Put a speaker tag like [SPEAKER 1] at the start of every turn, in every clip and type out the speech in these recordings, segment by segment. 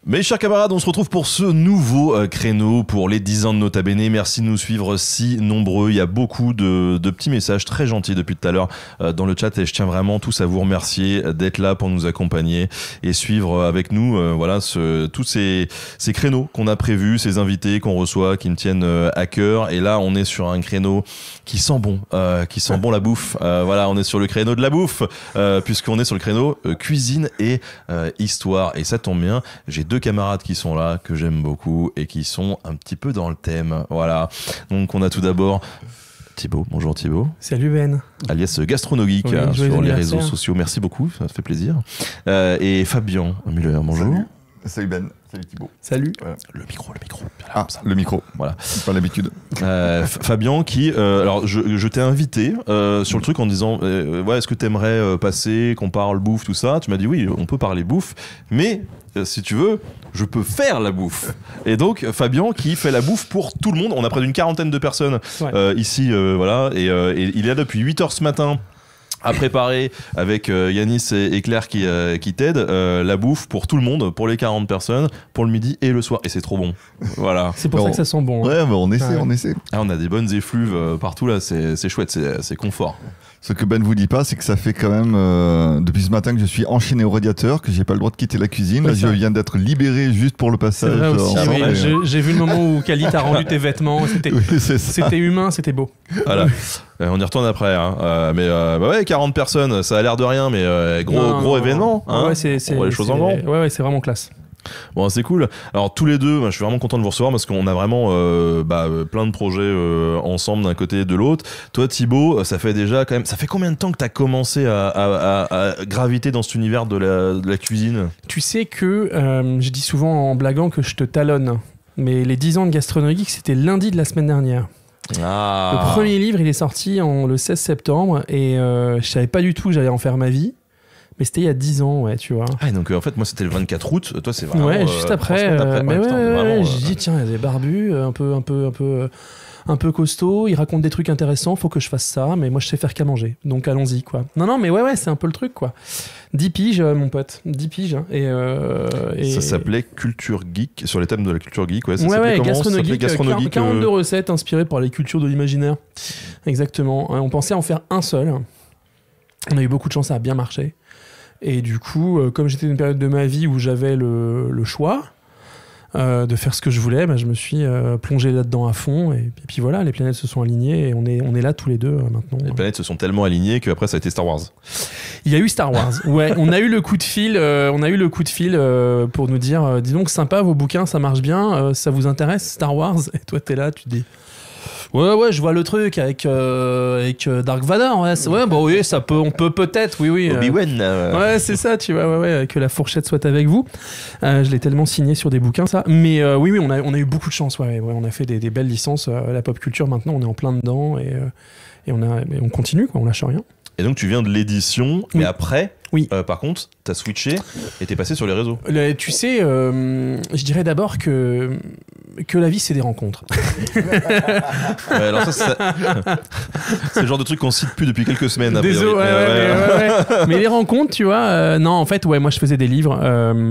[SPEAKER 1] Mes chers camarades, on se retrouve pour ce nouveau créneau pour les 10 ans de Nota Bene. Merci de nous suivre si nombreux. Il y a beaucoup de petits messages très gentils depuis tout à l'heure dans le chat et je tiens vraiment tous à vous remercier d'être là pour nous accompagner et suivre avec nous tous ces créneaux qu'on a prévus, ces invités qu'on reçoit qui me tiennent à cœur. Et là, on est sur un créneau qui sent bon la bouffe. On est sur le créneau de la bouffe puisqu'on est sur le créneau cuisine et histoire. Et ça tombe bien, j'ai deux camarades qui sont là, que j'aime beaucoup et qui sont un petit peu dans le thème. Voilà. Donc on a tout d'abord Thibaut. Bonjour Thibaut.
[SPEAKER 2] Salut Ben.
[SPEAKER 1] Alias Gastronogeek sur les réseaux sociaux. Merci beaucoup, ça fait plaisir. Et Fabien Muller, bonjour.
[SPEAKER 3] Salut Ben. Salut Thibaut.
[SPEAKER 2] Salut.
[SPEAKER 3] Voilà.
[SPEAKER 1] Le micro.
[SPEAKER 3] Le micro.
[SPEAKER 1] Voilà.
[SPEAKER 3] Pas l'habitude.
[SPEAKER 1] Fabien qui... alors, je t'ai invité sur le truc en disant est-ce que t'aimerais passer, qu'on parle bouffe, tout ça. Tu m'as dit oui, on peut parler bouffe, mais si tu veux, je peux faire la bouffe. Et donc, Fabien qui fait la bouffe pour tout le monde. On a près d'une quarantaine de personnes ici, et il est là depuis 8h ce matin à préparer avec Yanis et Claire qui t'aident la bouffe pour tout le monde, pour les 40 personnes, pour le midi et le soir. Et c'est trop bon. Voilà.
[SPEAKER 2] C'est pour ça que ça sent bon.
[SPEAKER 3] Ouais, mais on essaie.
[SPEAKER 1] Ah, on a des bonnes effluves partout là, c'est chouette, c'est confort.
[SPEAKER 3] Ce que Ben vous dit pas, c'est que ça fait quand même depuis ce matin que je suis enchaîné au radiateur, que j'ai pas le droit de quitter la cuisine. Là, je viens d'être libéré juste pour le passage.
[SPEAKER 2] C'est vrai aussi, j'ai vu le moment où Kali t'a rendu tes vêtements. C'était humain, c'était beau.
[SPEAKER 1] Voilà. On y retourne après. Mais 40 personnes, ça a l'air de rien, mais gros événement. Hein,
[SPEAKER 2] ouais, c'est
[SPEAKER 1] les choses en grand.
[SPEAKER 2] Ouais, c'est vraiment classe.
[SPEAKER 1] Bon, c'est cool. Alors tous les deux, je suis vraiment content de vous recevoir parce qu'on a vraiment plein de projets ensemble d'un côté et de l'autre. Toi Thibaut, ça fait combien de temps que tu as commencé à graviter dans cet univers de la cuisine ?
[SPEAKER 2] Tu sais que je dis souvent en blaguant que je te talonne, mais les 10 ans de Gastronogeek, c'était lundi de la semaine dernière.
[SPEAKER 1] Ah.
[SPEAKER 2] Le premier livre, il est sorti le 16 septembre et je savais pas du tout que j'allais en faire ma vie. Mais c'était il y a 10 ans, ouais, tu vois.
[SPEAKER 1] Ah, donc en fait, moi c'était le 24 août, toi c'est vraiment...
[SPEAKER 2] Ouais, juste après. J'ai dit, tiens, il y a des barbus, un peu costaud, ils racontent des trucs intéressants, faut que je fasse ça, mais moi je sais faire qu'à manger. Donc allons-y, quoi. Non, mais ouais, c'est un peu le truc, quoi. 10 piges, mon pote. 10 piges. Et
[SPEAKER 1] ça s'appelait Culture Geek, sur les thèmes de la culture geek, ouais.
[SPEAKER 2] Gastronogeek. 42 recettes inspirées par les cultures de l'imaginaire. Exactement. On pensait en faire un seul. On a eu beaucoup de chance, ça a bien marché. Et du coup, comme j'étais dans une période de ma vie où j'avais le choix de faire ce que je voulais, je me suis plongé là-dedans à fond. Et puis voilà, les planètes se sont alignées et on est là tous les deux maintenant.
[SPEAKER 1] Les planètes se sont tellement alignées qu'après ça a été Star Wars.
[SPEAKER 2] Il y a eu Star Wars. Ouais, on a eu le coup de fil. Pour nous dire, dis donc, sympa vos bouquins, ça marche bien. Ça vous intéresse Star Wars ? Et toi, t'es là, tu te dis. Ouais, je vois le truc avec Dark Vador. Oui, on peut peut-être, oui.
[SPEAKER 1] Obi-Wan.
[SPEAKER 2] Ouais, c'est ça, tu vois, que la fourchette soit avec vous. Je l'ai tellement signé sur des bouquins, ça. Mais oui, on a eu beaucoup de chance, on a fait des belles licences. La pop culture, maintenant, on est en plein dedans et on continue, quoi, on lâche rien.
[SPEAKER 1] Et donc tu viens de l'édition, mais après, par contre, t'as switché et t'es passé sur les réseaux.
[SPEAKER 2] Tu sais, je dirais d'abord que la vie, c'est des rencontres.
[SPEAKER 1] Alors ça, c'est le genre de truc qu'on cite plus depuis quelques semaines.
[SPEAKER 2] Désolé, mais les rencontres, tu vois, non, en fait, moi je faisais des livres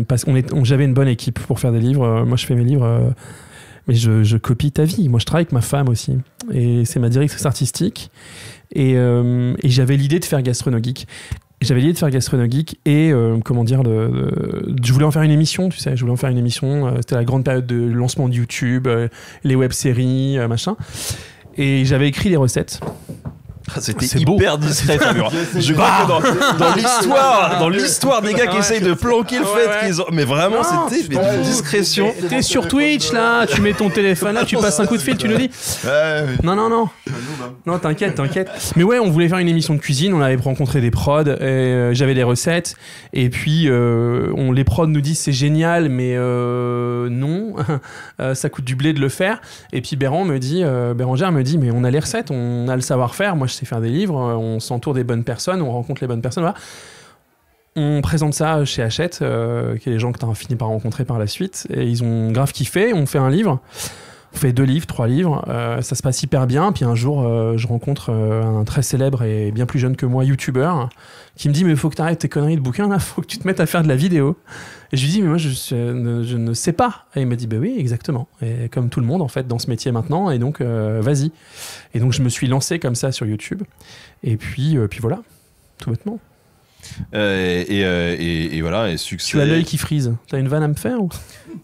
[SPEAKER 2] parce que j'avais une bonne équipe pour faire des livres. Moi je fais mes livres, mais je copie ta vie. Moi je travaille avec ma femme aussi. Et c'est ma directrice artistique. Et j'avais l'idée de faire Gastronogeek. Et je voulais en faire une émission, tu sais. C'était la grande période de lancement de YouTube, les web-séries, machin. Et j'avais écrit les recettes.
[SPEAKER 1] C'était hyper discret. Je crois que dans l'histoire des gars qui essayent de planquer le fait qu'ils ont... Mais vraiment, c'était une discrétion.
[SPEAKER 2] T'es sur Twitch, là, tu mets ton téléphone, là, tu passes un coup de fil, tu nous dis. Non. Non, t'inquiète. Mais ouais, on voulait faire une émission de cuisine, on avait rencontré des prods, et j'avais les recettes, et puis les prods nous disent c'est génial, mais non, ça coûte du blé de le faire. Et puis Bérangère me dit, mais on a les recettes, on a le savoir-faire, moi je sais faire des livres, on s'entoure des bonnes personnes, on rencontre les bonnes personnes, voilà. On présente ça chez Hachette, qui est les gens que tu as fini par rencontrer par la suite, et ils ont grave kiffé, on fait un livre. On fait 2 livres, 3 livres, ça se passe hyper bien. Puis un jour, je rencontre un très célèbre et bien plus jeune que moi, youtubeur, qui me dit mais il faut que tu arrêtes tes conneries de bouquins, il faut que tu te mettes à faire de la vidéo. Et je lui dis mais moi je ne sais pas. Et il m'a dit bah oui, exactement. Et comme tout le monde en fait dans ce métier maintenant, et donc vas-y. Et donc je me suis lancé comme ça sur YouTube. Et puis voilà, tout bêtement.
[SPEAKER 1] Et voilà, et succès.
[SPEAKER 2] Tu as l'œil qui frise. T'as une vanne à me faire ou...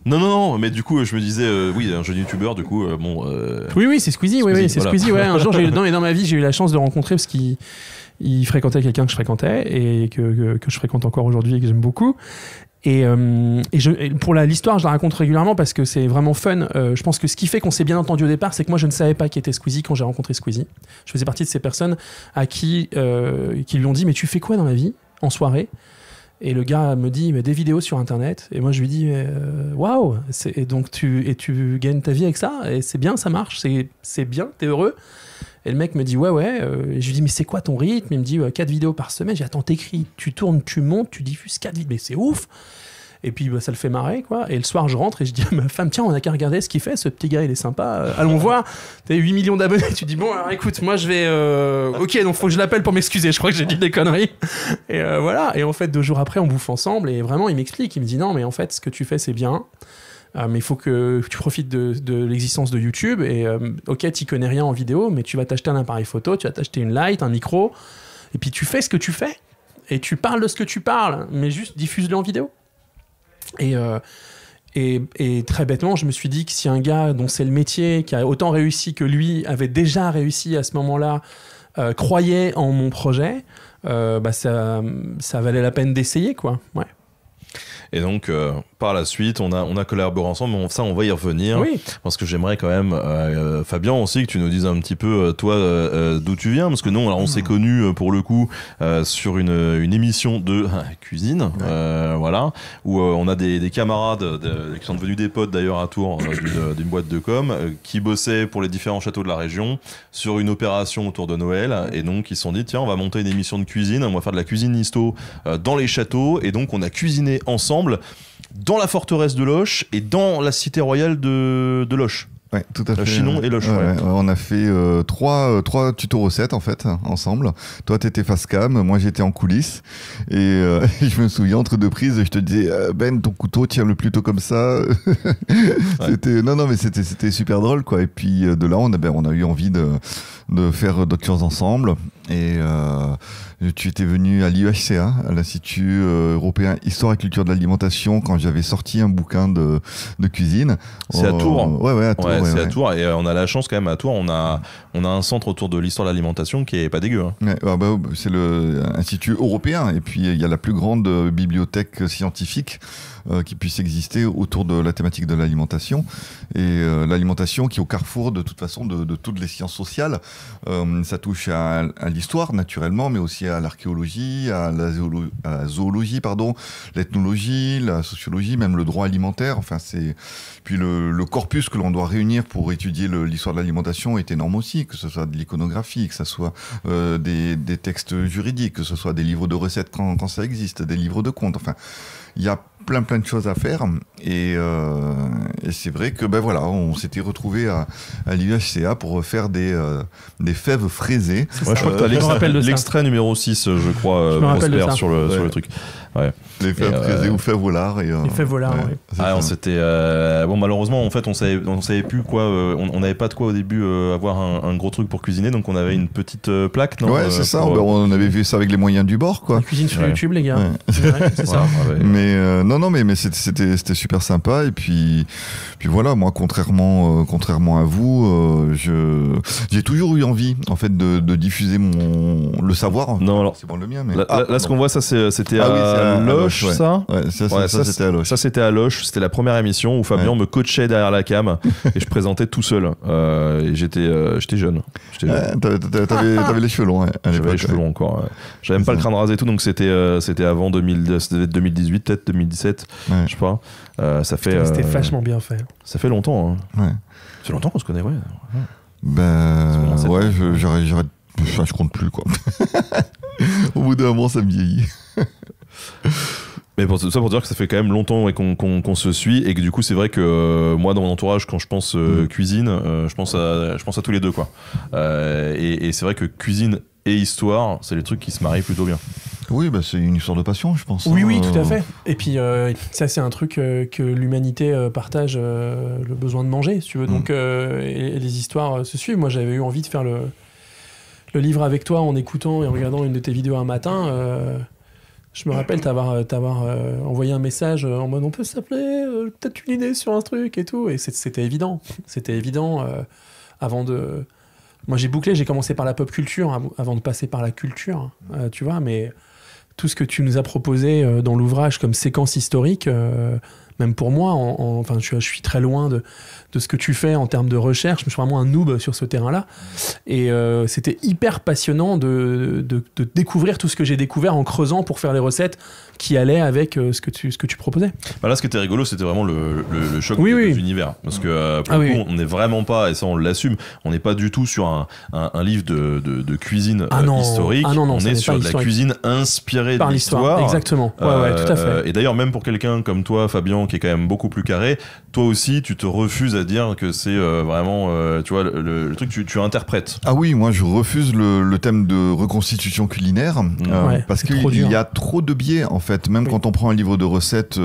[SPEAKER 1] Non, mais du coup, je me disais, oui, un jeune youtubeur, du coup, bon.
[SPEAKER 2] Oui, c'est Squeezie, oui, c'est
[SPEAKER 1] voilà.
[SPEAKER 2] Squeezie. Ouais, un jour, dans ma vie, j'ai eu la chance de rencontrer parce qu'il fréquentait quelqu'un que je fréquentais et que je fréquente encore aujourd'hui et que j'aime beaucoup. Et pour l'histoire, je la raconte régulièrement parce que c'est vraiment fun. Je pense que ce qui fait qu'on s'est bien entendu au départ, c'est que moi, je ne savais pas qui était Squeezie quand j'ai rencontré Squeezie. Je faisais partie de ces personnes à qui lui ont dit « Mais tu fais quoi dans la vie en soirée ?» Et le gars me dit « Mais des vidéos sur Internet. » Et moi, je lui dis « Waouh ! Et donc, tu gagnes ta vie avec ça ? Et c'est bien, ça marche, c'est bien, t'es heureux ?» Et le mec me dit ouais. Et je lui dis mais c'est quoi ton rythme ? Il me dit 4 vidéos par semaine. J'ai dit attends, t'écris, tu tournes, tu montes, tu diffuses 4 vidéos. Mais c'est ouf. Et puis ça le fait marrer quoi. Et le soir je rentre et je dis à ma femme tiens on a qu'à regarder ce qu'il fait, ce petit gars il est sympa, allons voir. T'as 8 millions d'abonnés. Tu dis bon alors écoute moi je vais ok donc faut que je l'appelle pour m'excuser. Je crois que j'ai dit des conneries. Et voilà. Et en fait 2 jours après on bouffe ensemble et vraiment il m'explique. Il me dit non mais en fait ce que tu fais c'est bien. Mais il faut que tu profites de l'existence de YouTube et ok t'y connais rien en vidéo mais tu vas t'acheter un appareil photo, tu vas t'acheter une light, un micro et puis tu fais ce que tu fais et tu parles de ce que tu parles mais juste diffuse-le en vidéo et très bêtement je me suis dit que si un gars dont c'est le métier qui a autant réussi que lui avait déjà réussi à ce moment-là croyait en mon projet ça valait la peine d'essayer quoi. Ouais.
[SPEAKER 1] Et donc, par la suite, on a collaboré ensemble, mais ça, on va y revenir.
[SPEAKER 2] Oui.
[SPEAKER 1] Parce que j'aimerais quand même, Fabien aussi, que tu nous dises un petit peu, toi, d'où tu viens. Parce que nous, alors, on s'est connus, pour le coup, sur une émission de cuisine, voilà, où on a des camarades qui sont devenus des potes, d'ailleurs, à Tours, d'une boîte de com, qui bossaient pour les différents châteaux de la région sur une opération autour de Noël. Et donc, ils se sont dit, tiens, on va monter une émission de cuisine, on va faire de la cuisine histo dans les châteaux. Et donc, on a cuisiné ensemble dans la forteresse de Loches et dans la cité royale de Loches.
[SPEAKER 3] Ouais, tout à fait.
[SPEAKER 1] Chinon et Loches.
[SPEAKER 3] Ouais. On a fait 3 tutos recettes en fait ensemble. Toi t'étais face cam, moi j'étais en coulisses et je me souviens entre 2 prises, je te disais Ben ton couteau tiens-le plutôt comme ça. C'était non mais c'était super drôle quoi. Et puis de là on a eu envie de faire d'autres choses ensemble et tu étais venu à l'IEHCA, à l'Institut européen Histoire et Culture de l'Alimentation, quand j'avais sorti un bouquin de cuisine.
[SPEAKER 1] C'est à Tours.
[SPEAKER 3] Ouais, à Tours.
[SPEAKER 1] C'est à Tours et on a la chance quand même à Tours, on a un centre autour de l'histoire de l'alimentation qui est pas dégueu. Hein.
[SPEAKER 3] Ouais, c'est l'Institut européen et puis il y a la plus grande bibliothèque scientifique qui puisse exister autour de la thématique de l'alimentation et l'alimentation qui est au carrefour de toute façon de toutes les sciences sociales. Ça touche à l'histoire naturellement, mais aussi à l'archéologie, à la zoologie, l'ethnologie, la sociologie, même le droit alimentaire. Enfin, puis le corpus que l'on doit réunir pour étudier l'histoire de l'alimentation est énorme aussi, que ce soit de l'iconographie, que ce soit des textes juridiques, que ce soit des livres de recettes quand ça existe, des livres de contes. Enfin, il y a plein de choses à faire et c'est vrai que voilà, on s'était retrouvés à l'IEHCA pour faire des fèves fraisées.
[SPEAKER 1] Ouais, je crois que t'as l'extrait numéro 6 je crois Prosper sur le truc. Ouais.
[SPEAKER 3] Les fèves fraisées ou fèves au lard les
[SPEAKER 2] fèves au lard, oui.
[SPEAKER 1] Ah, c'était bon, malheureusement en fait on savait plus quoi, on n'avait pas de quoi au début avoir un gros truc pour cuisiner, donc on avait une petite plaque. Non,
[SPEAKER 3] ouais, c'est ça. On avait vu ça avec les moyens du bord quoi.
[SPEAKER 2] La cuisine sur YouTube les gars. Ouais. C'est ça.
[SPEAKER 1] Ouais.
[SPEAKER 3] Mais non mais c'était super sympa et puis voilà, moi contrairement à vous, j'ai toujours eu envie en fait de diffuser le savoir.
[SPEAKER 1] Non, alors
[SPEAKER 3] c'est bon le mien mais
[SPEAKER 1] là ce qu'on voit ça c'était à Loches, ça.
[SPEAKER 3] Ouais, ça c'était à Loches.
[SPEAKER 1] Ça c'était à Loches, c'était la première émission où Fabien me coachait derrière la cam et je présentais tout seul. Et j'étais jeune.
[SPEAKER 3] T'avais les cheveux longs.
[SPEAKER 1] J'avais les cheveux longs encore. Ouais. J'avais même pas le crâne rasé et tout, donc c'était avant 2018 peut-être 2017, je sais pas. Ça fait.
[SPEAKER 2] C'était vachement bien fait.
[SPEAKER 1] Ça fait longtemps. Hein.
[SPEAKER 3] Ouais.
[SPEAKER 1] Ça fait longtemps qu'on se connaît, ouais.
[SPEAKER 3] Ouais, je compte plus quoi. Au bout d'un moment, ça me vieillit.
[SPEAKER 1] Mais pour dire que ça fait quand même longtemps qu'on se suit et que du coup c'est vrai que moi dans mon entourage quand je pense cuisine, je pense à tous les deux quoi. Et c'est vrai que cuisine et histoire, c'est les trucs qui se marient plutôt bien.
[SPEAKER 3] Oui, bah c'est une histoire de passion, je pense.
[SPEAKER 2] Oui, tout à fait. Et puis ça c'est un truc que l'humanité partage, le besoin de manger, si tu veux. Donc et les histoires se suivent. Moi j'avais eu envie de faire le livre avec toi en écoutant et en regardant une de tes vidéos un matin. Je me rappelle t'avoir envoyé un message en mode on peut s'appeler, peut-être une idée sur un truc et tout. Et c'était évident. C'était évident avant de... Moi j'ai bouclé, j'ai commencé par la pop culture avant de passer par la culture, tu vois. Mais tout ce que tu nous as proposé dans l'ouvrage comme séquence historique, même pour moi, enfin je suis très loin de ce que tu fais en termes de recherche. Je suis vraiment un noob sur ce terrain-là. Et c'était hyper passionnant de découvrir tout ce que j'ai découvert en creusant pour faire les recettes qui allaient avec ce que tu proposais.
[SPEAKER 1] Bah là, ce qui était rigolo, c'était vraiment le choc des univers. Parce que pour le coup, on n'est vraiment pas, et ça on l'assume, on n'est pas du tout sur un livre de cuisine historique. On est sur de la cuisine inspirée de l'histoire.
[SPEAKER 2] Exactement. Ouais, tout à fait.
[SPEAKER 1] Et d'ailleurs, même pour quelqu'un comme toi, Fabien, qui est quand même beaucoup plus carré, toi aussi, tu te refuses à dire que c'est vraiment, tu vois, le truc, tu interprètes.
[SPEAKER 3] Ah oui, moi je refuse le thème de reconstitution culinaire parce qu'il y a trop de biais en fait. Même quand on prend un livre de recettes,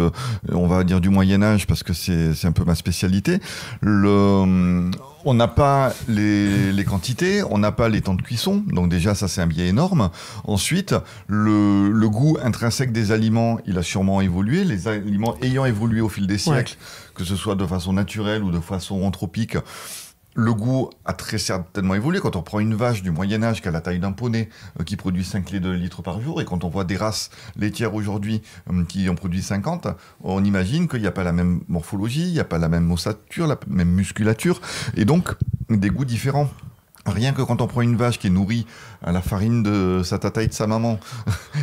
[SPEAKER 3] on va dire du Moyen-Âge parce que c'est un peu ma spécialité, on n'a pas les quantités, on n'a pas les temps de cuisson, donc déjà ça c'est un biais énorme. Ensuite, le goût intrinsèque des aliments, il a sûrement évolué, les aliments ayant évolué au fil des siècles, que ce soit de façon naturelle ou de façon anthropique, le goût a très certainement évolué. Quand on prend une vache du Moyen-Âge qui a la taille d'un poney, qui produit 5 litres par jour, et quand on voit des races laitières aujourd'hui qui en produisent 50, on imagine qu'il n'y a pas la même morphologie, il n'y a pas la même ossature, la même musculature, et donc des goûts différents. Rien que quand on prend une vache qui est nourrie à la farine de sa tata et de sa maman,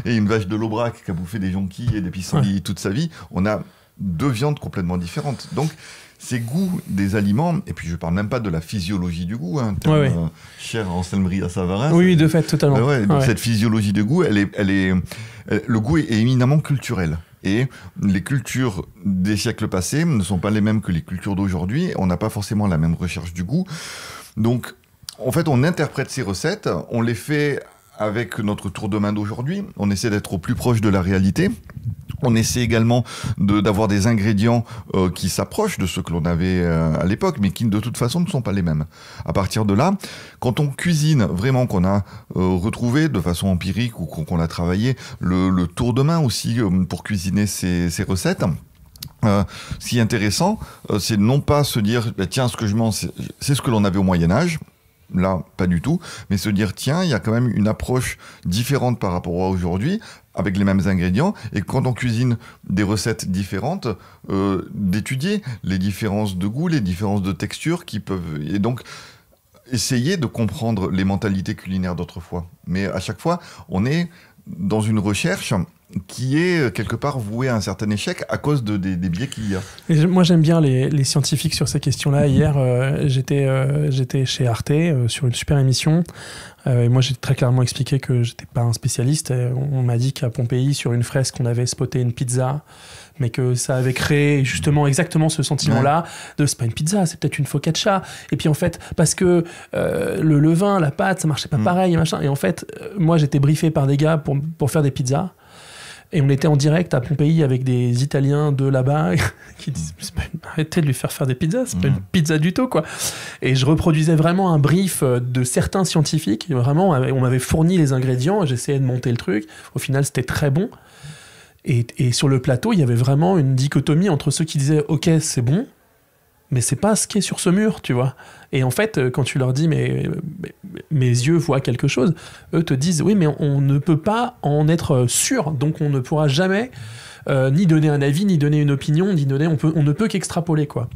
[SPEAKER 3] et une vache de l'Aubrac qui a bouffé des jonquilles et des pissenlits toute sa vie, on a deux viandes complètement différentes. Donc, ces goûts des aliments, et puis je parle même pas de la physiologie du goût, cher Anselme Ria Savarin.
[SPEAKER 2] Oui, de fait, totalement.
[SPEAKER 3] Donc cette physiologie du goût, le goût est éminemment culturel. Et les cultures des siècles passés ne sont pas les mêmes que les cultures d'aujourd'hui. On n'a pas forcément la même recherche du goût. Donc, en fait, on interprète ces recettes, on les fait avec notre tour de main d'aujourd'hui. On essaie d'être au plus proche de la réalité. On essaie également d'avoir des ingrédients qui s'approchent de ceux que l'on avait à l'époque, mais qui de toute façon ne sont pas les mêmes. À partir de là, quand on cuisine vraiment, qu'on a retrouvé de façon empirique ou qu'on a travaillé le tour de main aussi pour cuisiner ces recettes, ce qui est intéressant, c'est non pas se dire tiens, ce que je mange, c'est ce que l'on avait au Moyen-Âge. Là, pas du tout, mais se dire tiens, il y a quand même une approche différente par rapport à aujourd'hui, avec les mêmes ingrédients, et quand on cuisine des recettes différentes, d'étudier les différences de goût, les différences de texture qui peuvent... Et donc, essayer de comprendre les mentalités culinaires d'autrefois. Mais à chaque fois, on est dans une recherche qui est quelque part vouée à un certain échec à cause des biais qu'il y a.
[SPEAKER 2] Et moi j'aime bien les scientifiques sur ces questions-là. Hier j'étais chez Arte sur une super émission et moi j'ai très clairement expliqué que j'étais pas un spécialiste. On m'a dit qu'à Pompéi sur une fresque on avait spoté une pizza, mais que ça avait créé justement exactement ce sentiment-là de c'est pas une pizza, c'est peut-être une focaccia. Et puis en fait, parce que le levain, la pâte, ça marchait pas pareil, machin. Et en fait, moi j'étais briefé par des gars pour faire des pizzas. Et on était en direct à Pompéi avec des Italiens de là-bas qui disent arrêtez de lui faire des pizzas, c'est pas une pizza du tout, quoi. Et je reproduisais vraiment un brief de certains scientifiques. Vraiment, on m'avait fourni les ingrédients, j'essayais de monter le truc. Au final, c'était très bon. Et sur le plateau, il y avait vraiment une dichotomie entre ceux qui disaient ok, c'est bon, mais c'est pas ce qui est sur ce mur, tu vois. Et en fait, quand tu leur dis mais mes yeux voient quelque chose, eux te disent oui, mais on ne peut pas en être sûr, donc on ne pourra jamais ni donner un avis, ni donner une opinion, ni donner, on ne peut qu'extrapoler, quoi.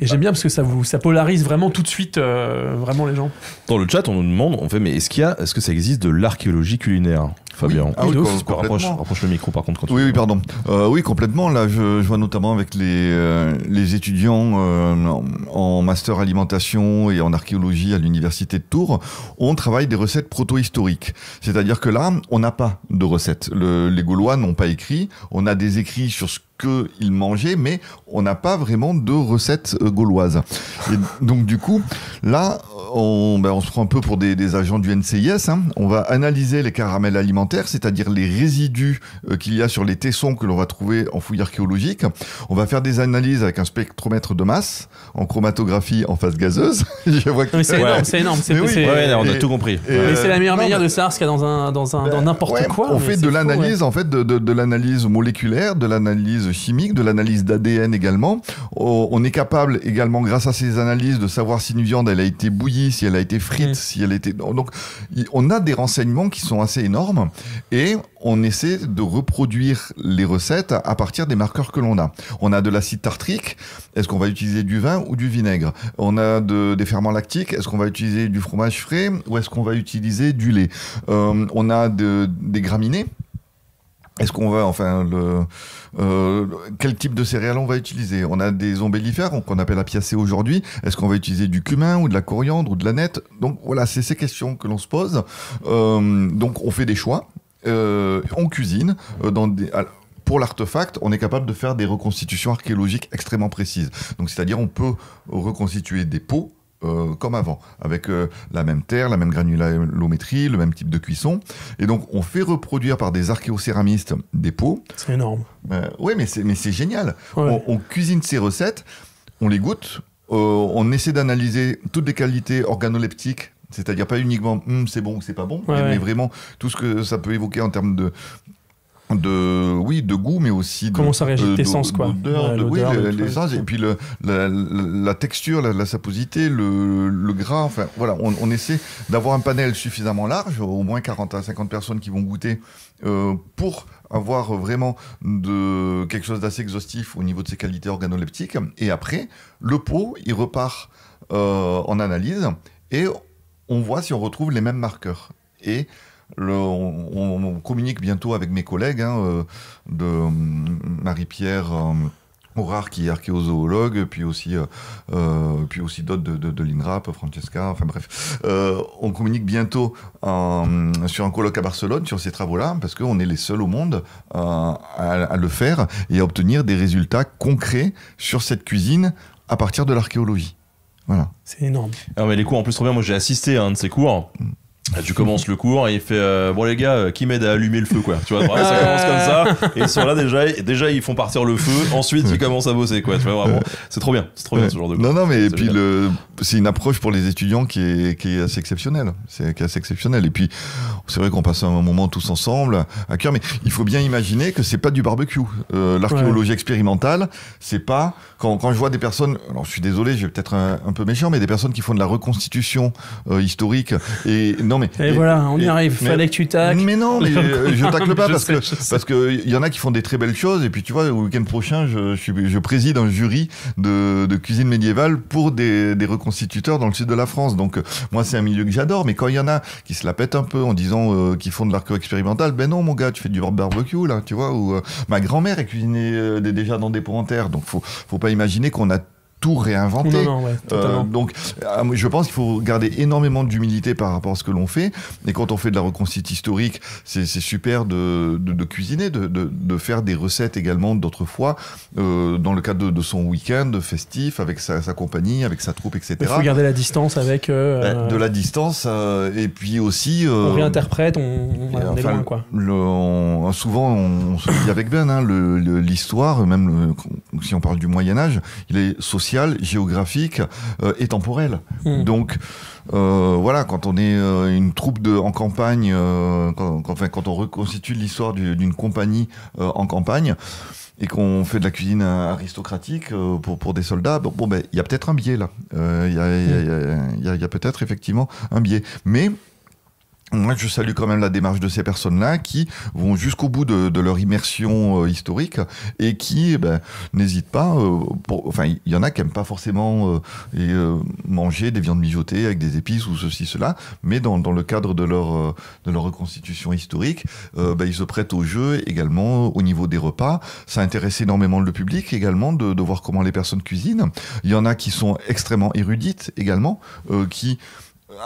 [SPEAKER 2] Et j'aime bien parce que ça polarise vraiment tout de suite vraiment les gens.
[SPEAKER 1] Dans le chat, on nous demande, on fait mais est-ce que ça existe de l'archéologie culinaire ? Fabien.
[SPEAKER 3] Ah oui,
[SPEAKER 1] Rapproche le micro par contre. Quand
[SPEAKER 3] oui, pardon. Oui, complètement. Là, je vois notamment avec les étudiants en master alimentation et en archéologie à l'université de Tours, on travaille des recettes proto-historiques. C'est-à-dire que là, on n'a pas de recettes. Les Gaulois n'ont pas écrit. On a des écrits sur ce qu'ils mangeaient, mais on n'a pas vraiment de recettes gauloises. Et donc du coup, là, on se prend un peu pour des agents du NCIS. Hein. On va analyser les caramels alimentaires, c'est-à-dire les résidus qu'il y a sur les tessons que l'on va trouver en fouille archéologique. On va faire des analyses avec un spectromètre de masse, en chromatographie en phase gazeuse. Je vois que...
[SPEAKER 2] Mais c'est énorme, c'est énorme.
[SPEAKER 1] On a tout compris.
[SPEAKER 2] Mais c'est la meilleure manière de savoir ce qu'il y a dans n'importe quoi.
[SPEAKER 3] On fait de l'analyse, en fait, de l'analyse moléculaire, de l'analyse chimique, de l'analyse d'ADN également. On est capable également, grâce à ces analyses, de savoir si une viande elle a été bouillie, si elle a été frite, si elle a été... Donc, on a des renseignements qui sont assez énormes et on essaie de reproduire les recettes à partir des marqueurs que l'on a. On a de l'acide tartrique. Est-ce qu'on va utiliser du vin ou du vinaigre? On a des ferments lactiques. Est-ce qu'on va utiliser du fromage frais ou est-ce qu'on va utiliser du lait? On a des graminées. Est-ce qu'on va, quel type de céréales on va utiliser? On a des ombellifères qu'on appelle apiacées aujourd'hui. Est-ce qu'on va utiliser du cumin ou de la coriandre ou de l'aneth? Donc voilà, c'est ces questions que l'on se pose. Donc on fait des choix, on cuisine pour l'artefact, on est capable de faire des reconstitutions archéologiques extrêmement précises. Donc c'est-à-dire on peut reconstituer des pots comme avant, avec la même terre, la même granulométrie, le même type de cuisson. Et donc, on fait reproduire par des archéocéramistes des pots.
[SPEAKER 2] C'est énorme.
[SPEAKER 3] Oui, mais c'est génial.
[SPEAKER 2] Ouais.
[SPEAKER 3] On cuisine ces recettes, on les goûte, on essaie d'analyser toutes les qualités organoleptiques, c'est-à-dire pas uniquement c'est bon ou c'est pas bon, mais vraiment tout ce que ça peut évoquer en termes de goût, mais aussi
[SPEAKER 2] comment ça réagit tes sens, quoi.
[SPEAKER 3] D'odeur, les sens, et puis la texture, la saposité, le gras, enfin voilà, on essaie d'avoir un panel suffisamment large, au moins 40 à 50 personnes qui vont goûter, pour avoir vraiment quelque chose d'assez exhaustif au niveau de ses qualités organoleptiques. Et après, le pot, il repart en analyse, et on voit si on retrouve les mêmes marqueurs. Et on communique bientôt avec mes collègues de Marie-Pierre Aurard qui est archéozoologue, puis aussi d'autres de l'INRAP, Francesca, enfin bref. On communique bientôt sur un colloque à Barcelone sur ces travaux-là, parce qu'on est les seuls au monde à le faire et à obtenir des résultats concrets sur cette cuisine à partir de l'archéologie. Voilà.
[SPEAKER 2] C'est énorme.
[SPEAKER 1] Ah, mais les cours en plus trop bien, moi j'ai assisté à un de ces cours. Tu commences le cours et il fait bon les gars, qui m'aide à allumer le feu, quoi, tu vois, vraiment, ça commence comme ça et ils sont là déjà ils font partir le feu, ensuite ils commencent à bosser, quoi, tu vois, vraiment c'est trop bien ce genre de cours.
[SPEAKER 3] Non mais et puis c'est une approche pour les étudiants qui est assez exceptionnelle, et puis c'est vrai qu'on passe un moment tous ensemble à cœur, mais il faut bien imaginer que c'est pas du barbecue, l'archéologie expérimentale, c'est pas quand je vois des personnes, alors je suis désolé, je vais peut-être un peu méchant, mais des personnes qui font de la reconstitution historique
[SPEAKER 2] on y arrive, fallait que tu tacles.
[SPEAKER 3] Mais non, mais je tacle pas parce que il y en a qui font des très belles choses, et puis tu vois, le week-end prochain, je préside un jury de cuisine médiévale pour des reconstituteurs dans le sud de la France. Donc moi, c'est un milieu que j'adore, mais quand il y en a qui se la pètent un peu en disant qu'ils font de l'archéo expérimental, ben non mon gars, tu fais du barbecue là, tu vois, ou ma grand-mère est cuisinée déjà dans des pots en terre, donc faut pas imaginer qu'on a tout réinventer. Donc, je pense qu'il faut garder énormément d'humilité par rapport à ce que l'on fait. Et quand on fait de la reconstitution historique, c'est super de cuisiner, de faire des recettes également d'autrefois, dans le cadre de son week-end festif, avec sa compagnie, avec sa troupe, etc.
[SPEAKER 2] Il faut garder la distance avec...
[SPEAKER 3] de la distance, et puis aussi...
[SPEAKER 2] on réinterprète, on est loin, quoi.
[SPEAKER 3] Souvent, on se dit avec Ben, l'histoire, même si on parle du Moyen-Âge, il est social, géographique et temporel. Donc, voilà, quand on est une troupe en campagne, quand on reconstitue l'histoire d'une compagnie en campagne, et qu'on fait de la cuisine aristocratique pour des soldats, il y a peut-être un biais là. Il y a peut-être effectivement un biais. Mais Moi, je salue quand même la démarche de ces personnes-là qui vont jusqu'au bout de leur immersion historique et qui n'hésitent pas. Enfin, il y en a qui n'aiment pas forcément manger des viandes mijotées avec des épices ou ceci, cela, mais dans le cadre de leur reconstitution historique, ils se prêtent au jeu également au niveau des repas. Ça intéresse énormément le public également de voir comment les personnes cuisinent. Il y en a qui sont extrêmement érudites également, qui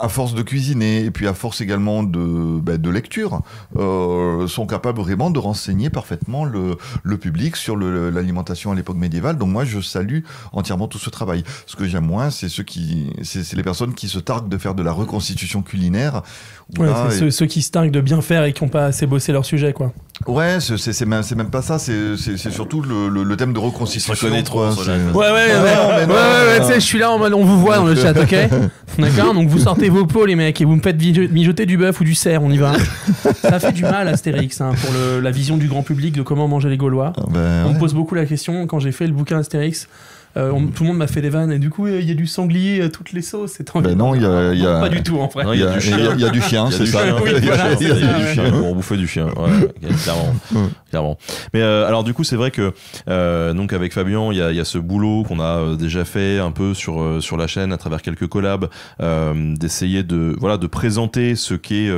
[SPEAKER 3] à force de cuisiner et puis à force également de lecture, sont capables vraiment de renseigner parfaitement le public sur l'alimentation à l'époque médiévale. Donc moi, je salue entièrement tout ce travail. Ce que j'aime moins, c'est les personnes qui se targuent de faire de la reconstitution culinaire.
[SPEAKER 2] Ouais, ceux qui se targuent de bien faire et qui n'ont pas assez bossé leur sujet, quoi.
[SPEAKER 3] Ouais, c'est même pas ça, c'est surtout le thème de reconstitution.
[SPEAKER 1] Je connais trop.
[SPEAKER 2] Ouais, tu sais, je suis là en mode on vous voit dans le chat, ok? D'accord, donc vous sortez vos pots, les mecs, et vous me faites mijoter du bœuf ou du cerf, on y va. Ça fait du mal, Astérix, pour la vision du grand public de comment manger les Gaulois. On me pose beaucoup la question quand j'ai fait le bouquin Astérix. Tout le monde m'a fait des vannes et du coup il y a du sanglier à toutes les sauces.
[SPEAKER 3] Non, il y a
[SPEAKER 2] pas du tout en vrai.
[SPEAKER 3] Il y a du chien, c'est ça.
[SPEAKER 1] Il y a du chien pour bouffer du chien. Ouais, clairement. Mais alors du coup c'est vrai que donc avec Fabien il y a ce boulot qu'on a déjà fait un peu sur la chaîne à travers quelques collabs, d'essayer de présenter ce qu'est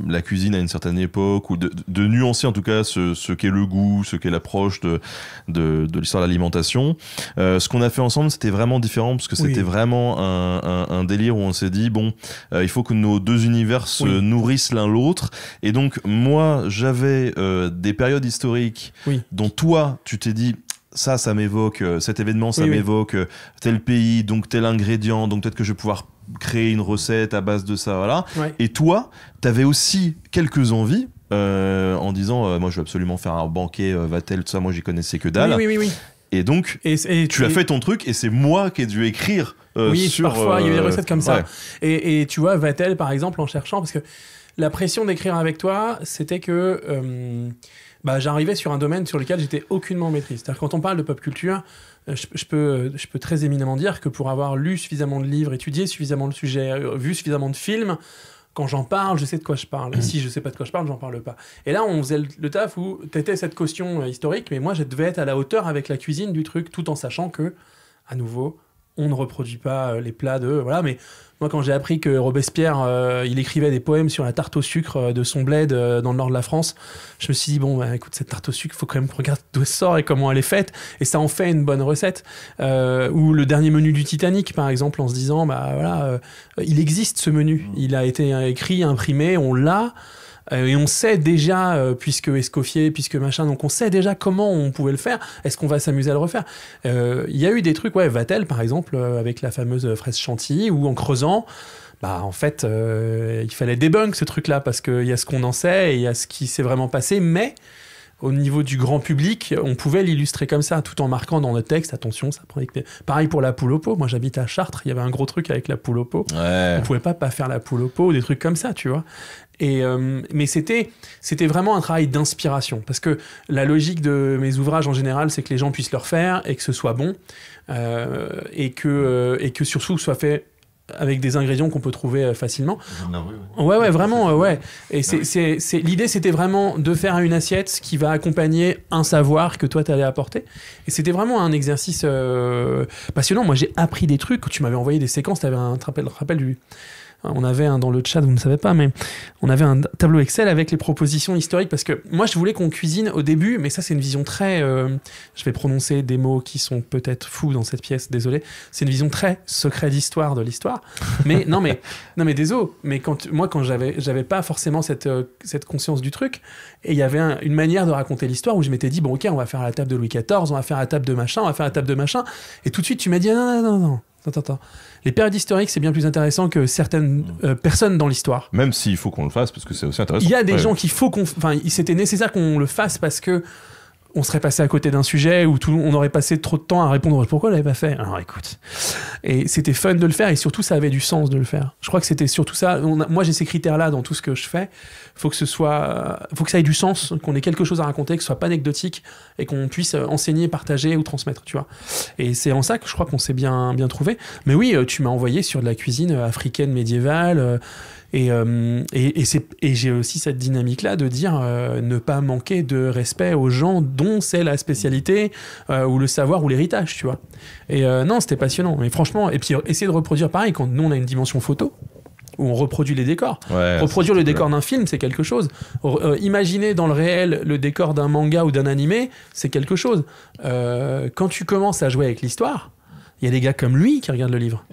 [SPEAKER 1] la cuisine à une certaine époque, ou de nuancer en tout cas ce qu'est le goût, ce qu'est l'approche de l'histoire de l'alimentation. Ce qu'on a fait ensemble, c'était vraiment différent parce que c'était vraiment un délire où on s'est dit il faut que nos deux univers se nourrissent l'un l'autre. Et donc moi j'avais des périodes historiques dont toi tu t'es dit ça m'évoque cet événement, ça m'évoque tel pays, donc tel ingrédient, donc peut-être que je vais pouvoir créer une recette à base de ça, voilà. Et toi, t'avais aussi quelques envies en disant moi je veux absolument faire un banquet Vatel, tout ça, moi j'y connaissais que dalle.
[SPEAKER 2] Oui.
[SPEAKER 1] Et donc tu as fait ton truc et c'est moi qui ai dû écrire
[SPEAKER 2] parfois il y a eu des recettes comme ça. Et tu vois, Vatel par exemple, en cherchant, parce que la pression d'écrire avec toi, c'était que j'arrivais sur un domaine sur lequel j'étais aucunement maîtrise. C'est-à-dire quand on parle de pop culture, je peux très éminemment dire que pour avoir lu suffisamment de livres, étudié suffisamment de sujets, vu suffisamment de films, quand j'en parle, je sais de quoi je parle. Et si je sais pas de quoi je parle, j'en parle pas. Et là, on faisait le taf où t'étais cette caution historique, mais moi, je devais être à la hauteur avec la cuisine du truc, tout en sachant que, à nouveau, on ne reproduit pas les plats de... Voilà, mais moi, quand j'ai appris que Robespierre, il écrivait des poèmes sur la tarte au sucre de son bled dans le nord de la France, je me suis dit, écoute, cette tarte au sucre, il faut quand même regarder d'où elle sort et comment elle est faite. Et ça en fait une bonne recette. Ou le dernier menu du Titanic, par exemple, en se disant, il existe ce menu. Il a été écrit, imprimé, on l'a. Et on sait déjà, puisque Escoffier, puisque machin, donc on sait déjà comment on pouvait le faire. Est-ce qu'on va s'amuser à le refaire? Il y a eu des trucs, Vatel par exemple, avec la fameuse fraise chantilly, où en creusant, en fait, il fallait débunk ce truc-là, parce qu'il y a ce qu'on en sait et il y a ce qui s'est vraiment passé, mais au niveau du grand public, on pouvait l'illustrer comme ça, tout en marquant dans le texte, attention, ça prenait... Pareil pour la poule au pot, moi j'habite à Chartres, il y avait un gros truc avec la poule au pot. On pouvait pas faire la poule au pot, des trucs comme ça, tu vois. Mais c'était vraiment un travail d'inspiration, parce que la logique de mes ouvrages en général, c'est que les gens puissent le refaire et que ce soit bon, et que surtout soit fait avec des ingrédients qu'on peut trouver facilement. Ouais, vraiment, ouais. Et l'idée, c'était vraiment de faire une assiette qui va accompagner un savoir que toi, t'allais apporter. Et c'était vraiment un exercice passionnant. Moi, j'ai appris des trucs. Tu m'avais envoyé des séquences. T'avais un rappel du... On avait dans le chat, vous ne savez pas, mais on avait un tableau Excel avec les propositions historiques, parce que moi je voulais qu'on cuisine au début, mais ça c'est une vision très... je vais prononcer des mots qui sont peut-être fous dans cette pièce, désolé. C'est une vision très secret d'histoire de l'histoire. Mais non mais désolé, mais quand j'avais pas forcément cette conscience du truc, et il y avait une manière de raconter l'histoire où je m'étais dit, bon ok, on va faire la table de Louis XIV, on va faire la table de machin, on va faire la table de machin, et tout de suite tu m'as dit, non. Attends. Les périodes historiques, c'est bien plus intéressant que certaines personnes dans l'histoire.
[SPEAKER 1] Même s'il faut qu'on le fasse, parce que c'est aussi intéressant.
[SPEAKER 2] Il y a des gens qu'il faut c'était nécessaire qu'on le fasse parce que on serait passé à côté d'un sujet où on aurait passé trop de temps à répondre pourquoi on l'avait pas fait. Alors écoute, et c'était fun de le faire et surtout ça avait du sens de le faire. Je crois que c'était surtout ça. Moi j'ai ces critères-là dans tout ce que je fais. Faut que ça ait du sens, qu'on ait quelque chose à raconter, que ce soit pas anecdotique et qu'on puisse enseigner, partager ou transmettre, tu vois. Et c'est en ça que je crois qu'on s'est bien trouvé. Mais oui, tu m'as envoyé sur de la cuisine africaine médiévale. Et j'ai aussi cette dynamique-là de dire ne pas manquer de respect aux gens dont c'est la spécialité ou le savoir ou l'héritage, tu vois. Et non, c'était passionnant. Mais franchement, et puis essayer de reproduire pareil quand nous on a une dimension photo où on reproduit les décors. Ouais, reproduire le décor d'un film, c'est quelque chose. Imaginer dans le réel le décor d'un manga ou d'un animé, c'est quelque chose. Quand tu commences à jouer avec l'histoire, il y a des gars comme lui qui regardent le livre.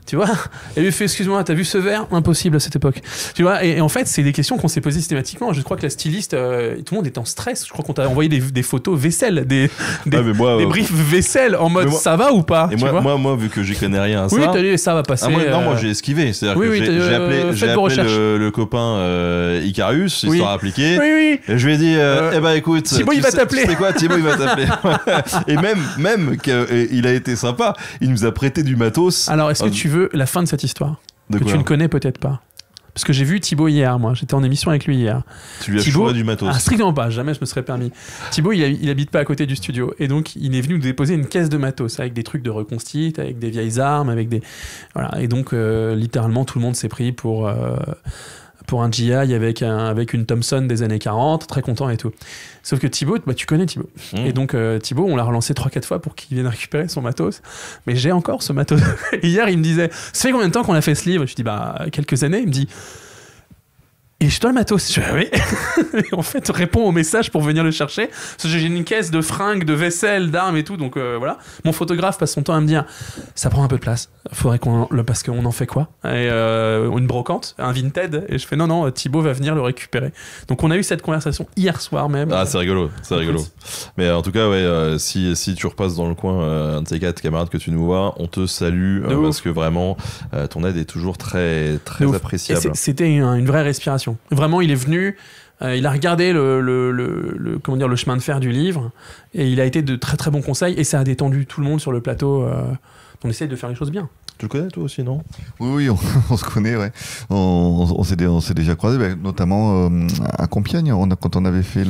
[SPEAKER 2] Tu vois ? Et lui fait, excuse-moi, t'as vu ce verre ? Impossible à cette époque. Tu vois ? Et en fait, c'est des questions qu'on s'est posées systématiquement. Je crois que la styliste, tout le monde est en stress. Je crois qu'on t'a envoyé des photos vaisselle, des briefs vaisselle en mode ça va ou pas ?
[SPEAKER 1] Et moi, vu que j'y connais rien à ça.
[SPEAKER 2] Oui, t'as dit ça va passer.
[SPEAKER 1] Moi, j'ai esquivé. C'est-à-dire que j'ai appelé le copain Icarus, histoire appliquée.
[SPEAKER 2] Oui.
[SPEAKER 1] Et je lui ai dit, écoute.
[SPEAKER 2] Thibaut, il va t'appeler.
[SPEAKER 1] C'est quoi ? Thibaut, il va t'appeler. Et même qu'il a été sympa. Il nous a prêté du matos.
[SPEAKER 2] Alors, est-ce que tu veux la fin de cette histoire que tu ne connais peut-être pas? Parce que j'ai vu Thibaut hier, moi. J'étais en émission avec lui hier.
[SPEAKER 1] Tu lui as chouré du matos?
[SPEAKER 2] Strictement pas. Jamais je me serais permis. Thibaut, il habite pas à côté du studio. Et donc, il est venu nous déposer une caisse de matos avec des trucs de reconstitute, avec des vieilles armes, avec des... Voilà. Et donc, littéralement, tout le monde s'est pris pour un GI avec une Thompson des années 40, très content et tout. Sauf que Thibaut, tu connais Thibaut. Et donc Thibaut, on l'a relancé 3-4 fois pour qu'il vienne récupérer son matos. Mais j'ai encore ce matos. Et hier, il me disait, ça fait combien de temps qu'on a fait ce livre? Je dis, quelques années. Il me dit, et je dois le matos. Je dis, oui. Et en fait, réponds au message pour venir le chercher. Parce que j'ai une caisse de fringues, de vaisselle, d'armes et tout. Donc voilà. Mon photographe passe son temps à me dire, ça prend un peu de place. Faudrait parce qu'on en fait quoi? Et une brocante, un Vinted. Et je fais non, Thibaut va venir le récupérer. Donc on a eu cette conversation hier soir même.
[SPEAKER 1] Ah, c'est rigolo. Mais en tout cas, ouais, si tu repasses dans le coin, un de ces 4 camarades que tu nous vois, on te salue parce que vraiment, ton aide est toujours très, très appréciable.
[SPEAKER 2] C'était une vraie respiration. Vraiment, il est venu, il a regardé le chemin de fer du livre et il a été de très très bons conseils et ça a détendu tout le monde sur le plateau. On essaye de faire les choses bien.
[SPEAKER 1] Tu le connais toi aussi, non?
[SPEAKER 3] Oui, on se connaît, ouais. On s'est déjà croisés, notamment à Compiègne, quand on avait fait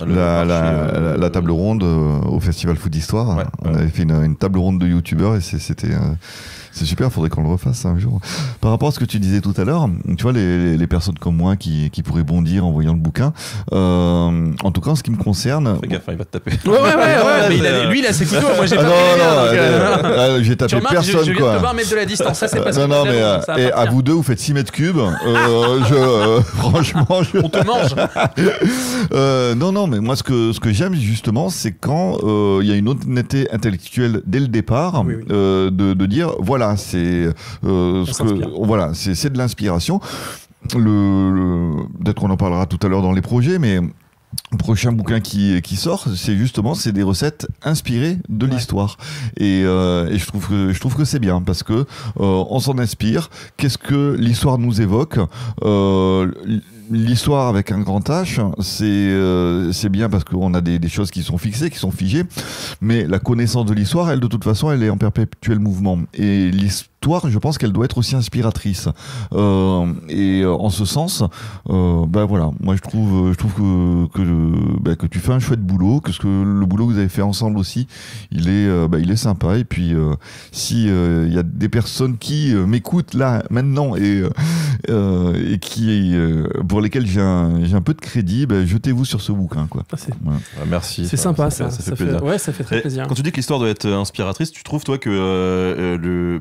[SPEAKER 3] la table ronde au Festival Food d'Histoire. Ouais, on avait fait une table ronde de youtubeurs et c'est super, il faudrait qu'on le refasse un jour. Par rapport à ce que tu disais tout à l'heure, tu vois, les personnes comme moi qui pourraient bondir en voyant le bouquin, en tout cas en ce qui me concerne...
[SPEAKER 1] Fais gaffe, il va te taper.
[SPEAKER 2] Ouais, mais lui il a ses couteaux, moi j'ai pas
[SPEAKER 3] j'ai tapé personne,
[SPEAKER 2] je viens de devoir mettre de la distance, ça c'est pas ça.
[SPEAKER 3] Non, mais à vous deux, vous faites 6 mètres cubes. Franchement,
[SPEAKER 2] on te mange.
[SPEAKER 3] Non, mais moi ce que j'aime justement, c'est quand il y a une honnêteté intellectuelle dès le départ, de dire voilà, c'est c'est de l'inspiration. Peut-être qu'on en parlera tout à l'heure dans les projets, mais le prochain bouquin qui sort, c'est des recettes inspirées de l'histoire. Et je trouve que c'est bien parce que on s'en inspire. Qu'est-ce que l'histoire nous évoque? L'histoire avec un grand H, c'est bien parce qu'on a des choses qui sont fixées, qui sont figées, mais la connaissance de l'histoire, elle, de toute façon, elle est en perpétuel mouvement. Et l'histoire, je pense qu'elle doit être aussi inspiratrice. Et en ce sens, voilà, moi je trouve que tu fais un chouette boulot, que le boulot que vous avez fait ensemble aussi, il est sympa. Et puis si il y a des personnes qui m'écoutent là maintenant et qui pour lesquels j'ai un peu de crédit, jetez-vous sur ce bouquin, quoi.
[SPEAKER 1] Merci.
[SPEAKER 2] C'est sympa, ça fait plaisir.
[SPEAKER 1] Ouais,
[SPEAKER 2] ça fait très plaisir.
[SPEAKER 1] Quand tu dis que l'histoire doit être inspiratrice, tu trouves toi que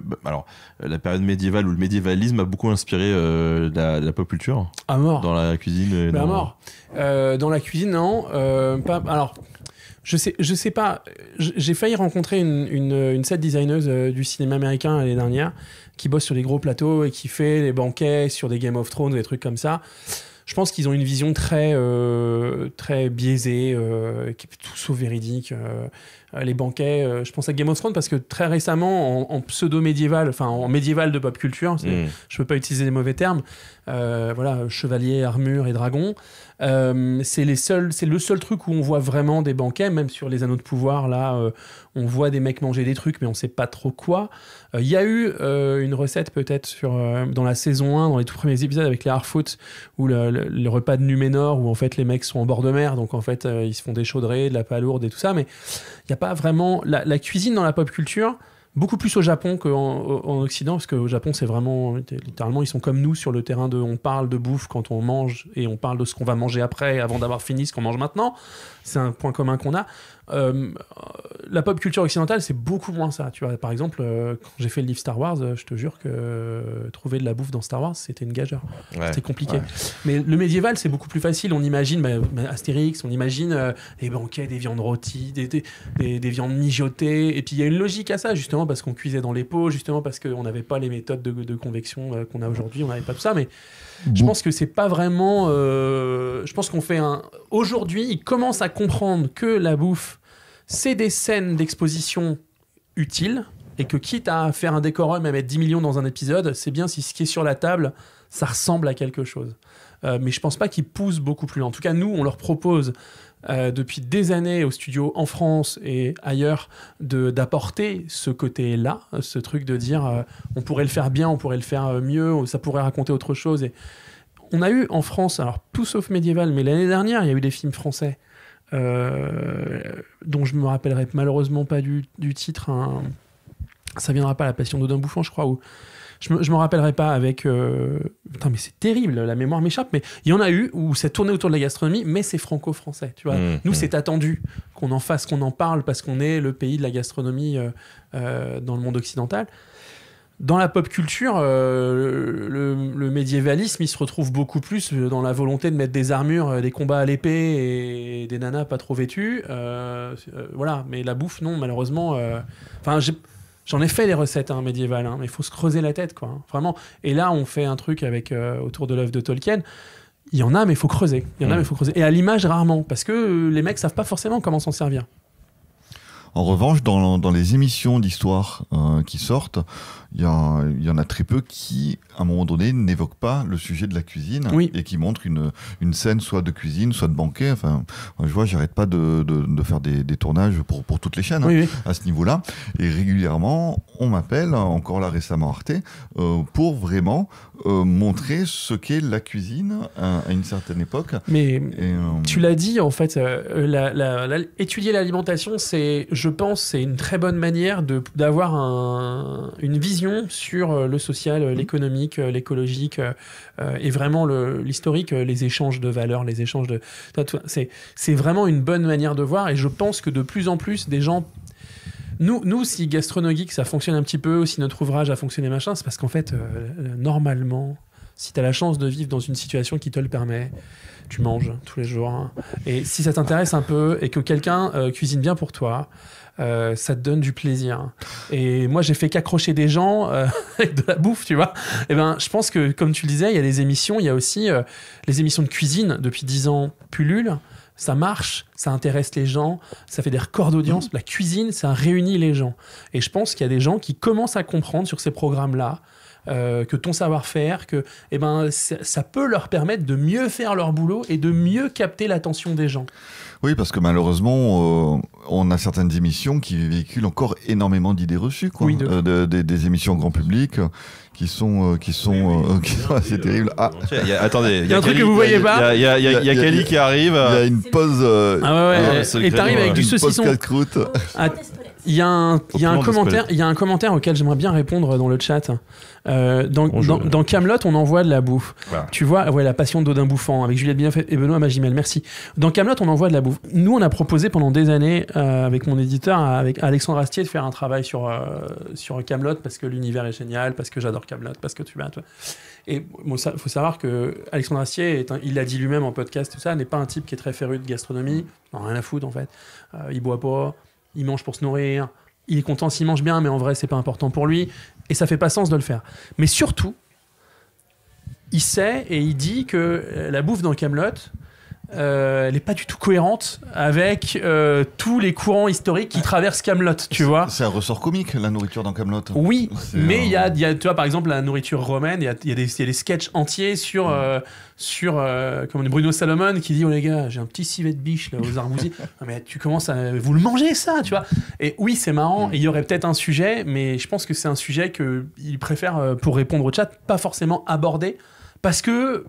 [SPEAKER 1] la période médiévale ou le médiévalisme a beaucoup inspiré la pop culture?
[SPEAKER 2] À mort.
[SPEAKER 1] Dans la cuisine.
[SPEAKER 2] À mort. Dans la cuisine, non. Pas. Alors. Je sais pas. J'ai failli rencontrer une set designeuse du cinéma américain l'année dernière qui bosse sur des gros plateaux et qui fait des banquets sur des Game of Thrones, des trucs comme ça. Je pense qu'ils ont une vision très biaisée, qui est tout sauf véridique. les banquets. Je pense à Game of Thrones parce que très récemment, en pseudo-médiéval, enfin en médiéval de pop culture, je peux pas utiliser les mauvais termes, voilà, chevalier, armure et dragon. C'est le seul truc où on voit vraiment des banquets, même sur les Anneaux de pouvoir, là, on voit des mecs manger des trucs, mais on sait pas trop quoi. Il y a eu une recette peut-être dans la saison 1, dans les tout premiers épisodes avec les Harfoot, où le repas de Numénor, où en fait les mecs sont en bord de mer, donc en fait ils se font des chaudrées, de la palourde et tout ça, mais il n'y a pas vraiment... La cuisine dans la pop culture, beaucoup plus au Japon qu'en Occident, parce qu'au Japon, c'est vraiment... Littéralement, ils sont comme nous sur le terrain de... On parle de bouffe quand on mange, et on parle de ce qu'on va manger après, avant d'avoir fini ce qu'on mange maintenant. C'est un point commun qu'on a. La pop culture occidentale, c'est beaucoup moins ça. Tu vois, par exemple, quand j'ai fait le livre Star Wars, je te jure que trouver de la bouffe dans Star Wars, c'était une gageure. Ouais, c'était compliqué. Ouais. Mais le médiéval, c'est beaucoup plus facile. On imagine Astérix, on imagine des banquets, des viandes rôties, des viandes mijotées. Et puis il y a une logique à ça, justement, parce qu'on cuisait dans les pots, justement parce qu'on n'avait pas les méthodes de convection qu'on a aujourd'hui, on n'avait pas tout ça. Mais je pense que c'est pas vraiment... je pense qu'on fait un... Aujourd'hui, ils commencent à comprendre que la bouffe, c'est des scènes d'exposition utiles, et que quitte à faire un décorum et mettre 10 millions dans un épisode, c'est bien si ce qui est sur la table, ça ressemble à quelque chose. Mais je pense pas qu'ils poussent beaucoup plus loin. En tout cas, nous, on leur propose depuis des années au studio en France et ailleurs d'apporter ce côté-là, ce truc de dire on pourrait le faire bien, on pourrait le faire mieux, ça pourrait raconter autre chose. Et on a eu en France, alors tout sauf médiéval, mais l'année dernière, il y a eu des films français dont je me rappellerai malheureusement pas du titre. Ça viendra pas, La Passion d'Odin Bouffant, je crois, ou je me rappellerai pas avec... Putain, mais c'est terrible, la mémoire m'échappe, mais il y en a eu où ça tournait autour de la gastronomie, mais c'est franco-français, tu vois. Nous, c'est attendu qu'on en fasse, qu'on en parle, parce qu'on est le pays de la gastronomie dans le monde occidental. Dans la pop culture, le médiévalisme, il se retrouve beaucoup plus dans la volonté de mettre des armures, des combats à l'épée et des nanas pas trop vêtues. Voilà, mais la bouffe, non, malheureusement... J'en ai fait des recettes médiévales, mais il faut se creuser la tête, quoi, vraiment. Et là, on fait un truc avec autour de l'œuvre de Tolkien. Il y en a, mais il faut creuser. Et à l'image, rarement, parce que les mecs savent pas forcément comment s'en servir.
[SPEAKER 3] En revanche, dans les émissions d'histoire qui sortent, il y en a très peu qui, à un moment donné, n'évoquent pas le sujet de la cuisine et qui montrent une scène soit de cuisine, soit de banquet. Enfin, je vois, j'arrête pas de faire des tournages pour toutes les chaînes à ce niveau-là. Et régulièrement, on m'appelle, encore là récemment Arte, pour vraiment montrer ce qu'est la cuisine à une certaine époque.
[SPEAKER 2] Mais tu l'as dit, en fait, étudier l'alimentation, je pense, c'est une très bonne manière d'avoir une vision sur le social, l'économique, l'écologique et vraiment l'historique, les échanges de valeurs, les échanges de... C'est vraiment une bonne manière de voir, et je pense que de plus en plus des gens... Nous, si Gastronogeek, ça fonctionne un petit peu, si notre ouvrage a fonctionné, machin, c'est parce qu'en fait, normalement, si tu as la chance de vivre dans une situation qui te le permet, tu manges tous les jours. Et si ça t'intéresse un peu et que quelqu'un cuisine bien pour toi, ça te donne du plaisir. Et moi, j'ai fait qu'accrocher des gens avec de la bouffe, tu vois. Et ben, je pense que, comme tu le disais, il y a des émissions, il y a aussi les émissions de cuisine depuis 10 ans pullulent. Ça marche, ça intéresse les gens, ça fait des records d'audience. La cuisine, ça réunit les gens. Et je pense qu'il y a des gens qui commencent à comprendre sur ces programmes-là que ton savoir-faire, ça peut leur permettre de mieux faire leur boulot et de mieux capter l'attention des gens.
[SPEAKER 3] Oui, parce que malheureusement, on a certaines émissions qui véhiculent encore énormément d'idées reçues, quoi. Oui, des émissions grand public qui sont assez terribles.
[SPEAKER 1] Attendez,
[SPEAKER 2] il y a un truc que vous voyez pas.
[SPEAKER 1] Il y a Kelly qui arrive.
[SPEAKER 3] Il y a une pause.
[SPEAKER 2] Et t'arrives avec du saucisson. Il y a un commentaire auquel j'aimerais bien répondre dans le chat. Dans Kaamelott, on envoie de la bouffe. Voilà. Tu vois, La Passion d'Odin Bouffant avec Juliette Binoff et Benoît Magimel. Merci. Dans Kaamelott, on envoie de la bouffe. Nous, on a proposé pendant des années avec mon éditeur, avec Alexandre Astier, de faire un travail sur Kaamelott parce que l'univers est génial, parce que j'adore Kaamelott, parce que tu vois. Et bon, ça, faut savoir que Alexandre Astier, il l'a dit lui-même en podcast, tout ça, n'est pas un type qui est très féru de gastronomie. Non, rien à foutre en fait. Il boit pas. Il mange pour se nourrir, il est content s'il mange bien, mais en vrai, c'est pas important pour lui, et ça fait pas sens de le faire. Mais surtout, il sait et il dit que la bouffe dans Kaamelott, elle est pas du tout cohérente avec tous les courants historiques qui traversent Kaamelott, tu vois.
[SPEAKER 3] C'est un ressort comique, la nourriture dans Kaamelott.
[SPEAKER 2] Oui, mais il y a, tu vois, par exemple, la nourriture romaine, il y a des sketchs entiers sur comme Bruno Salomon qui dit oh les gars, j'ai un petit civet de biche là aux arbousiers. Non, mais tu commences à vous le mangez ça, tu vois. Et oui, c'est marrant. Et il y aurait peut-être un sujet, mais je pense que c'est un sujet que il préfère pour répondre au chat pas forcément aborder parce que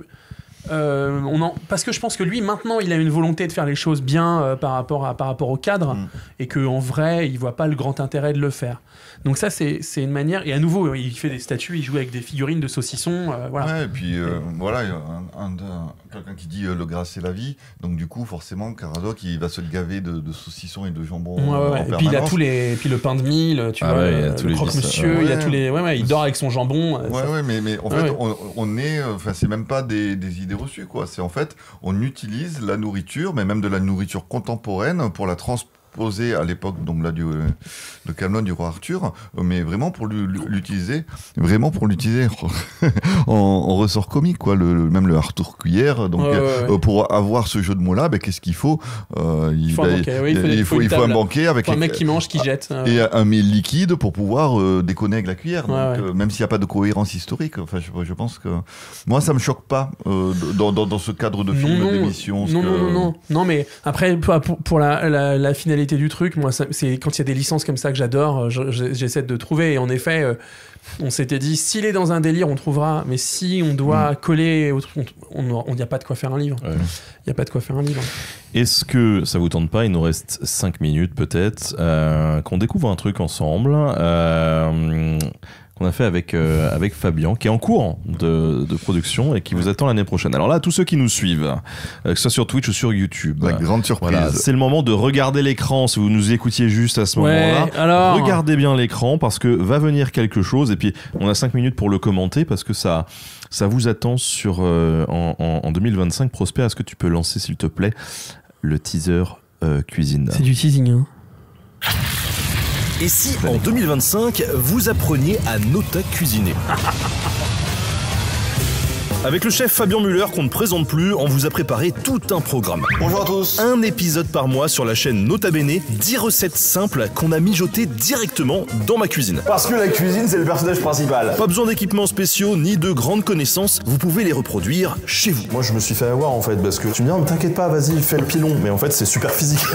[SPEAKER 2] parce que je pense que lui maintenant il a une volonté de faire les choses bien par rapport au cadre et qu'en vrai il voit pas le grand intérêt de le faire. Donc ça c'est une manière, et à nouveau il fait des statues, il joue avec des figurines de saucissons, voilà.
[SPEAKER 3] Ouais, et puis voilà, il y a quelqu'un qui dit le gras c'est la vie, donc du coup forcément Caradoc il va se gaver de saucissons et de jambon en
[SPEAKER 2] et puis il a puis le pain de mie, tu vois,
[SPEAKER 1] le
[SPEAKER 2] croque-monsieur, il a tous les il dort avec son jambon.
[SPEAKER 3] Mais en fait on est, enfin c'est même pas des idées reçues quoi, c'est en fait on utilise la nourriture, mais même de la nourriture contemporaine pour la transposer à l'époque donc là de Kaamelott du roi Arthur, mais vraiment pour l'utiliser en ressort comique quoi, même le Arthur Cuillère, donc pour avoir ce jeu de mots là, qu'est-ce qu'il faut, il faut un banquet avec
[SPEAKER 2] un mec qui mange, qui jette
[SPEAKER 3] et un mets liquide pour pouvoir déconner avec la cuillère, donc, même s'il n'y a pas de cohérence historique, enfin je pense que moi ça me choque pas dans ce cadre de film d'émission.
[SPEAKER 2] Non, mais après pour la finalité du truc, moi c'est quand il y a des licences comme ça que j'adore, j'essaie de trouver, et en effet on s'était dit s'il est dans un délire on trouvera, mais si on doit coller on n'y a pas de quoi faire un livre. Il n'y a pas de quoi faire un livre.
[SPEAKER 1] Est-ce que ça vous tente pas, il nous reste 5 minutes peut-être, qu'on découvre un truc ensemble qu'on a fait avec Fabien, qui est en cours de production et qui vous attend l'année prochaine. Alors là, tous ceux qui nous suivent, que ce soit sur Twitch ou sur YouTube,
[SPEAKER 3] la grande surprise.
[SPEAKER 1] Voilà, c'est le moment de regarder l'écran. Si vous nous écoutiez juste à ce moment-là, regardez bien l'écran parce que va venir quelque chose. Et puis, on a 5 minutes pour le commenter parce que ça vous attend en 2025. Prosper, est-ce que tu peux lancer, s'il te plaît, le teaser cuisine?
[SPEAKER 2] C'est du teasing, hein.
[SPEAKER 4] Et si en 2025, vous appreniez à Nota cuisiner? Avec le chef Fabien Müller qu'on ne présente plus, on vous a préparé tout un programme.
[SPEAKER 5] Bonjour à tous.
[SPEAKER 4] Un épisode par mois sur la chaîne Nota Bene, 10 recettes simples qu'on a mijotées directement dans ma cuisine.
[SPEAKER 5] Parce que la cuisine, c'est le personnage principal.
[SPEAKER 4] Pas besoin d'équipements spéciaux ni de grandes connaissances, vous pouvez les reproduire chez vous.
[SPEAKER 5] Moi je me suis fait avoir en fait, parce que tu me dis, t'inquiète pas, vas-y, fais le pilon. Mais en fait c'est super physique.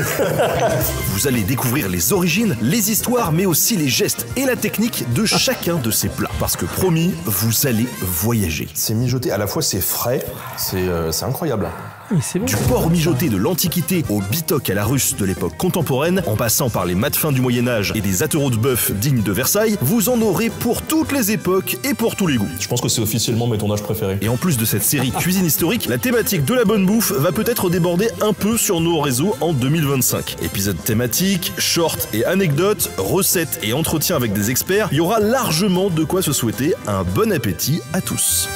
[SPEAKER 4] Vous allez découvrir les origines, les histoires, mais aussi les gestes et la technique de chacun de ces plats. Parce que promis, vous allez voyager.
[SPEAKER 5] C'est mijoté, à la fois c'est frais, c'est incroyable.
[SPEAKER 2] Mais c'est bon.
[SPEAKER 4] Du porc mijoté de l'Antiquité au bitoc à la russe de l'époque contemporaine, en passant par les maths fins du Moyen-Âge et des ateureaux de bœuf dignes de Versailles, vous en aurez pour toutes les époques et pour tous les goûts.
[SPEAKER 6] Je pense que c'est officiellement mes tournages préférés.
[SPEAKER 4] Et en plus de cette série cuisine historique, la thématique de la bonne bouffe va peut-être déborder un peu sur nos réseaux en 2025. Épisodes thématiques, shorts et anecdotes, recettes et entretiens avec des experts, il y aura largement de quoi se souhaiter un bon appétit à tous.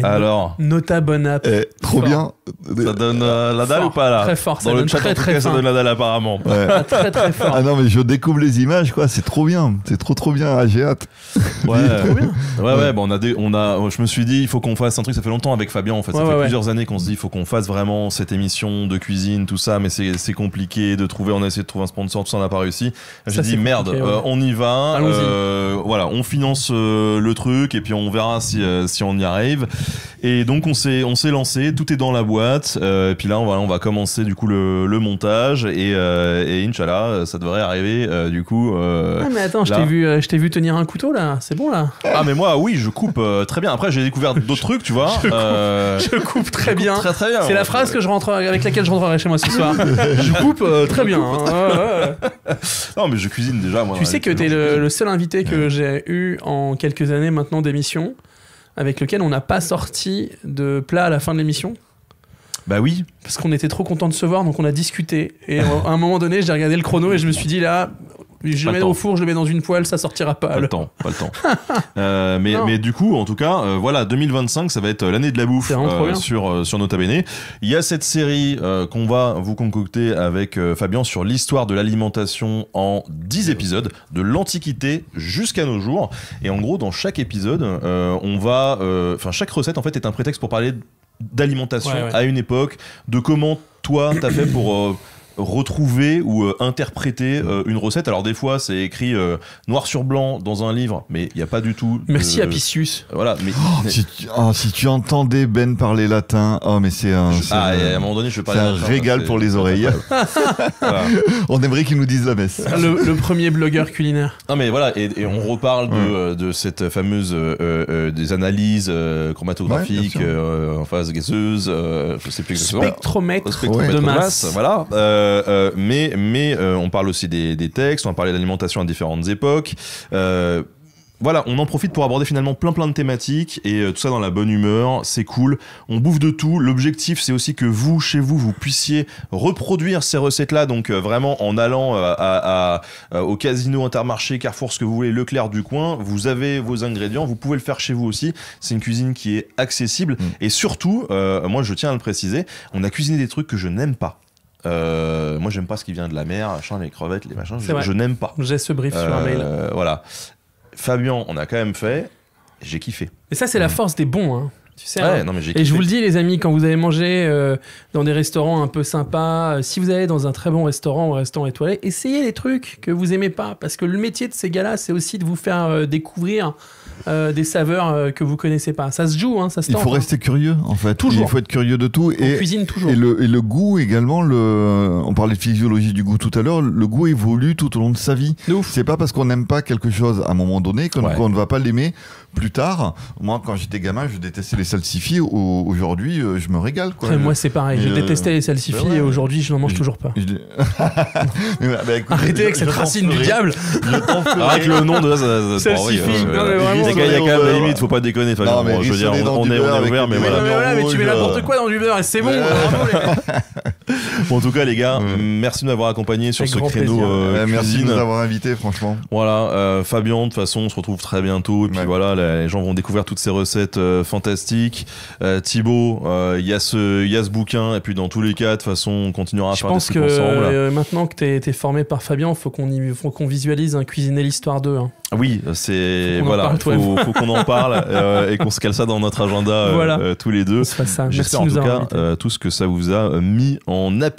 [SPEAKER 1] Alors,
[SPEAKER 2] Nota bonne app.
[SPEAKER 3] Trop bien.
[SPEAKER 1] Ça donne la dalle ou pas là?
[SPEAKER 2] Très fort, ça
[SPEAKER 1] dans
[SPEAKER 2] donne
[SPEAKER 1] le chat,
[SPEAKER 2] très,
[SPEAKER 1] en tout
[SPEAKER 2] très
[SPEAKER 1] cas, ça
[SPEAKER 2] fin.
[SPEAKER 1] donne la dalle apparemment.
[SPEAKER 3] Ouais.
[SPEAKER 2] Très très fort.
[SPEAKER 3] Ah non mais je découvre les images quoi, c'est trop bien, c'est trop bien, j'ai hâte.
[SPEAKER 1] Ouais, bon, je me suis dit, il faut qu'on fasse un truc, ça fait longtemps avec Fabien en fait, ça fait plusieurs années qu'on se dit, il faut qu'on fasse vraiment cette émission de cuisine, tout ça, mais c'est compliqué de trouver, on a essayé de trouver un sponsor, tout ça, on n'a pas réussi. J'ai dit, merde, on y va, voilà, on finance le truc et puis on verra si on y arrive. Et donc on s'est lancé, tout est dans la boîte, et puis là on va commencer du coup le montage et Inch'Allah ça devrait arriver du coup.
[SPEAKER 2] Ah mais attends, je t'ai vu tenir un couteau là, c'est bon là.
[SPEAKER 1] Ah mais moi oui je coupe très bien. Après j'ai découvert d'autres trucs tu vois.
[SPEAKER 2] Je coupe très bien.
[SPEAKER 1] Très bien.
[SPEAKER 2] C'est la phrase avec laquelle je rentrerai chez moi ce soir. Je coupe très bien.
[SPEAKER 1] Non mais je cuisine déjà moi.
[SPEAKER 2] Tu sais que t'es le seul invité que j'ai eu en quelques années maintenant d'émission avec lequel on n'a pas sorti de plat à la fin de l'émission.
[SPEAKER 1] Bah oui.
[SPEAKER 2] Parce qu'on était trop contents de se voir, donc on a discuté. Et à un moment donné, j'ai regardé le chrono et je me suis dit là, Je le mets au four, je le mets dans une poêle, ça sortira pas.
[SPEAKER 1] Pas le temps. Mais du coup, en tout cas, voilà, 2025, ça va être l'année de la bouffe sur Nota Bene. Il y a cette série qu'on va vous concocter avec Fabien sur l'histoire de l'alimentation en 10 épisodes, de l'Antiquité jusqu'à nos jours. Et en gros, dans chaque épisode, chaque recette en fait est un prétexte pour parler d'alimentation à une époque, de comment toi t'as fait pour retrouver ou interpréter une recette. Alors des fois c'est écrit noir sur blanc dans un livre, mais il n'y a pas du tout
[SPEAKER 2] merci Apicius.
[SPEAKER 1] Voilà, mais
[SPEAKER 3] si tu entendais Ben parler latin, mais c'est un
[SPEAKER 1] à un moment donné je vais parler
[SPEAKER 3] c'est un régal pour les oreilles. Voilà. On aimerait qu'ils nous disent la messe.
[SPEAKER 2] Le premier blogueur culinaire.
[SPEAKER 1] Non mais voilà, et on reparle de cette fameuse des analyses chromatographiques en phase gazeuse, je sais plus exactement.
[SPEAKER 2] Spectromètre de masse.
[SPEAKER 1] Voilà. Mais on parle aussi des textes, on va parler d'alimentation à différentes époques. Voilà, on en profite pour aborder finalement plein de thématiques et tout ça dans la bonne humeur, c'est cool. On bouffe de tout. L'objectif, c'est aussi que vous, chez vous, vous puissiez reproduire ces recettes-là, donc vraiment en allant au Casino, Intermarché, Carrefour, ce que vous voulez, Leclerc du coin. Vous avez vos ingrédients, vous pouvez le faire chez vous aussi. C'est une cuisine qui est accessible et surtout, moi je tiens à le préciser, on a cuisiné des trucs que je n'aime pas. Moi j'aime pas ce qui vient de la mer, les crevettes, les machins, je n'aime pas.
[SPEAKER 2] J'ai ce brief sur un mail.
[SPEAKER 1] Voilà. Fabien, on a quand même fait, j'ai kiffé.
[SPEAKER 2] Et ça c'est la force des bons, hein. Tu sais,
[SPEAKER 1] ouais, non, mais j'ai kiffé.
[SPEAKER 2] Et je vous le dis les amis, quand vous allez manger dans des restaurants un peu sympas, si vous allez dans un très bon restaurant ou un restaurant étoilé, essayez les trucs que vous aimez pas, parce que le métier de ces gars-là, c'est aussi de vous faire découvrir des saveurs que vous connaissez pas. Ça se joue, hein, ça se tente.
[SPEAKER 3] Il faut rester curieux, en fait.
[SPEAKER 2] Toujours.
[SPEAKER 3] Il faut être curieux de tout.
[SPEAKER 2] On cuisine toujours.
[SPEAKER 3] Et le goût également, on parlait de physiologie du goût tout à l'heure, le goût évolue tout au long de sa vie. C'est pas parce qu'on n'aime pas quelque chose à un moment donné qu'on ne va pas l'aimer plus tard. Moi, quand j'étais gamin, je détestais les salsifis. Aujourd'hui, je me régale, quoi.
[SPEAKER 2] Moi, c'est pareil. Je détestais les salsifis et aujourd'hui, je n'en mange toujours pas. Arrêtez avec cette racine du diable.
[SPEAKER 1] Avec le nom de
[SPEAKER 2] salsifis.
[SPEAKER 1] Il y a quand même la limite, faut pas déconner.
[SPEAKER 3] Non, mais
[SPEAKER 1] je veux dire, on est ouvert, mais voilà.
[SPEAKER 2] Mais tu mets n'importe quoi dans du beurre et c'est bon.
[SPEAKER 1] Bon, en tout cas, les gars, merci de m'avoir accompagné sur ce créneau.
[SPEAKER 3] Merci de nous avoir invités, franchement.
[SPEAKER 1] Voilà, Fabien, de toute façon, on se retrouve très bientôt. Et puis voilà, les gens vont découvrir toutes ces recettes fantastiques. Thibaut, il y a ce bouquin. Et puis dans tous les cas, de toute façon, on continuera à faire des trucs ensemble. Je pense que
[SPEAKER 2] maintenant que t'es formé par Fabien, faut qu'on visualise Cuisiner l'histoire 2. Hein.
[SPEAKER 1] Oui, c'est voilà, faut qu'on en parle et qu'on se cale ça dans notre agenda tous les deux.
[SPEAKER 2] Ça.
[SPEAKER 1] J'espère en tout cas tous que ça vous a mis en appétit.